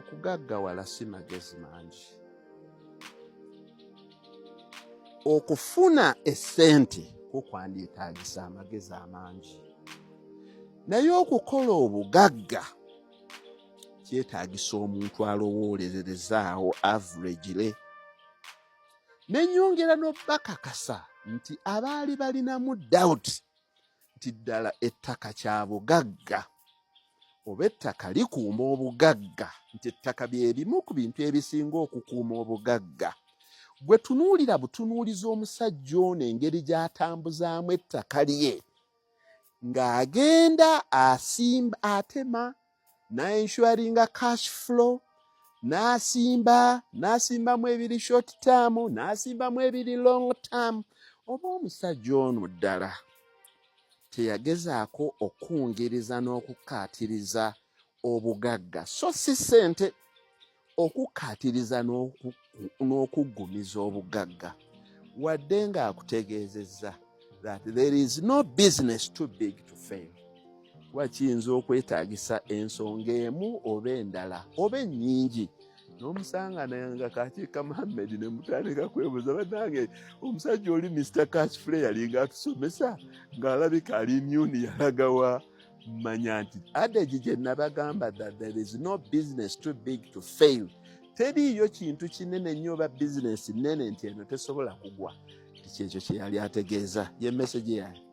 okugaggawala si magezi mangi. Okufuna essente kukwandyetaagisa amagezi amangi, naye okukola obugagga kyetaagisa omuntu alowoolezerezaawo averagely. Nenyongera n'obbakakasa nti abaali balinamu doubt nti ddala ettaka kya bugagga oba ettaka likuuma obugagga, nti ettaka bye bimu ku bintu ebisinga okukuuma obugagga, gwe tunuulira butunuuliza omusajja ono engeri gy'atambuzaamu ettaka lye, ng'agenda asimba, atema, n'enswaringa cash flow, n'asimbamu ebiri short term, n'asimbamu ebiri long term. Oba omusajja ono ddala teyagezaako okungereza n'okukaatiriza obugagga, so si ssente, okukaatiriza n'okuggumiza obugagga, wadde ng'akutegeezezza that there is no business too big to fail. Wakiyinza okwetaagisa ensonga emu oba endala oba ennyingi, n'omusanga nga Kakiika Muhammad ne mutandika kwebuuza, bannange omusajja oli Mr. Cash Flow yalinga atusomesa ng'alabika ali immune, yalagawa? Manya nti adage gye nabagamba that there is no business too big to fail. Teriiyo kintu kinene nnyo oba bizinesi nnene nti eno tesobola kugwa. Kyekyo kye yali ategeeza, ye message yaye.